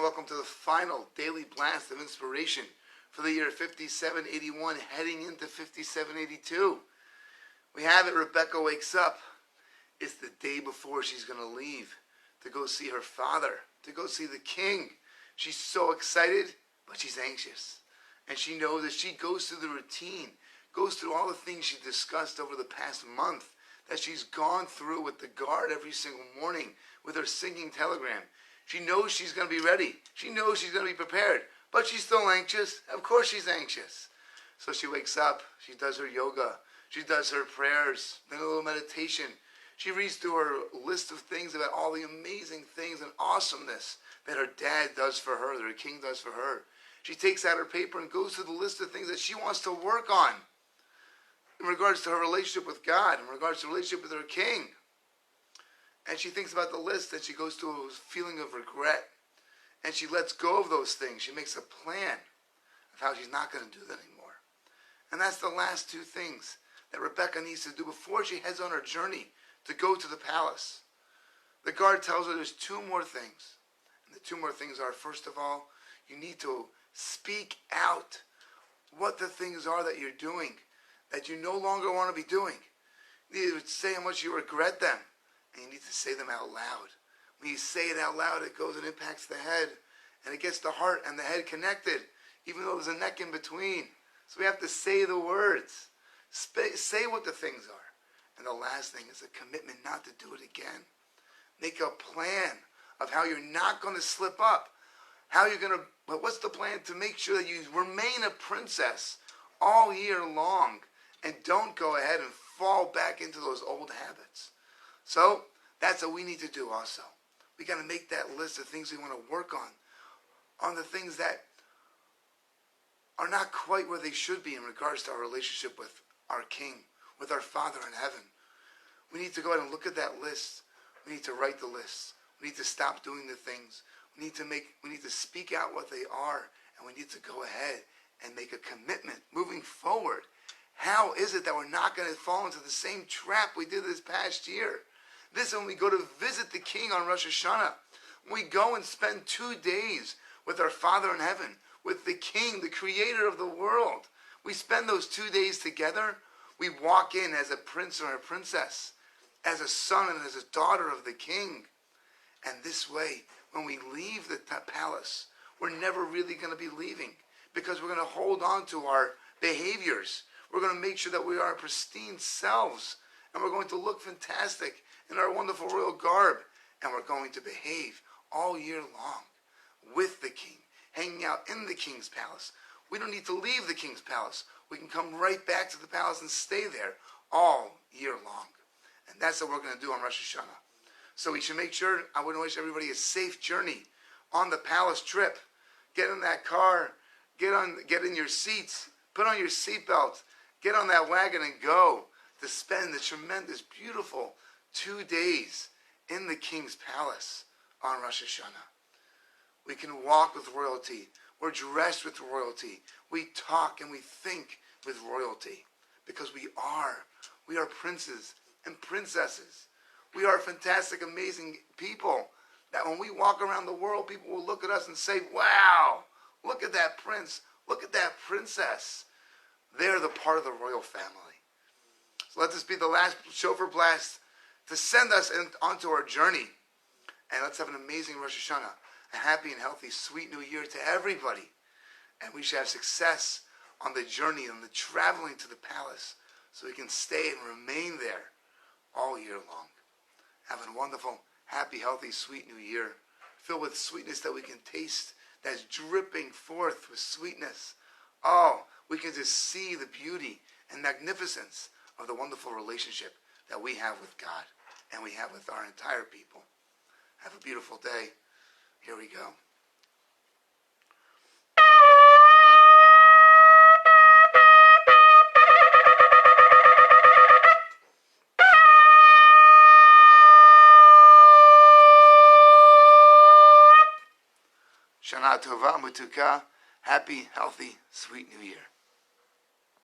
welcome to the final daily blast of inspiration for the year 5781, heading into 5782. We have it, Rebecca wakes up. It's the day before she's going to leave to go see her father, to go see the king. She's so excited, but she's anxious. And she knows that she goes through the routine, goes through all the things she discussed over the past month, that she's gone through with the guard every single morning with her singing telegram. She knows she's going to be ready. She knows she's going to be prepared, but she's still anxious. Of course she's anxious. So she wakes up, she does her yoga, she does her prayers, then a little meditation. She reads through her list of things about all the amazing things and awesomeness that her dad does for her, that her king does for her. She takes out her paper and goes through the list of things that she wants to work on in regards to her relationship with God, in regards to her relationship with her king. And she thinks about the list and she goes to a feeling of regret. And she lets go of those things. She makes a plan of how she's not going to do that anymore. And that's the last two things that Rebecca needs to do before she heads on her journey to go to the palace. The guard tells her there's two more things. And the two more things are, first of all, you need to speak out what the things are that you're doing that you no longer want to be doing. You need to say how much you regret them. And you need to say them out loud. When you say it out loud, it goes and impacts the head. And it gets the heart and the head connected, even though there's a neck in between. So we have to say the words. Say what the things are. And the last thing is a commitment not to do it again. Make a plan of how you're not going to slip up. How you're going to, but what's the plan to make sure that you remain a princess all year long and don't go ahead and fall back into those old habits. So that's what we need to do also. We got to make that list of things we want to work on the things that are not quite where they should be in regards to our relationship with our King, with our Father in heaven. We need to go ahead and look at that list. We need to write the list. We need to stop doing the things. We need to speak out what they are, and we need to go ahead and make a commitment moving forward. How is it that we're not going to fall into the same trap we did this past year? This is when we go to visit the king on Rosh Hashanah. We go and spend 2 days with our Father in heaven, with the king, the creator of the world. We spend those 2 days together. We walk in as a prince or a princess, as a son and as a daughter of the king. And this way, when we leave the palace, we're never really going to be leaving, because we're going to hold on to our behaviors. We're going to make sure that we are our pristine selves, and we're going to look fantastic in our wonderful royal garb, and we're going to behave all year long with the king, hanging out in the king's palace. We don't need to leave the king's palace. We can come right back to the palace and stay there all year long. And that's what we're going to do on Rosh Hashanah. So we should make sure, I would wish everybody a safe journey on the palace trip. Get in that car, get in your seats, put on your seatbelt, get on that wagon and go to spend the tremendous, beautiful 2 days in the king's palace on Rosh Hashanah. We can walk with royalty. We're dressed with royalty. We talk and we think with royalty, because we are princes and princesses. We are fantastic, amazing people that when we walk around the world, people will look at us and say, wow, look at that prince, look at that princess. They're the part of the royal family. So let this be the last shofar blast to send us onto our journey. And let's have an amazing Rosh Hashanah, a happy and healthy, sweet new year to everybody. And we should have success on the journey, on the traveling to the palace, so we can stay and remain there all year long. Have a wonderful, happy, healthy, sweet new year, filled with sweetness that we can taste, that's dripping forth with sweetness. Oh, we can just see the beauty and magnificence of the wonderful relationship that we have with God and we have with our entire people. Have a beautiful day. Here we go. Shana Tova, Umetukah, happy, healthy, sweet new year.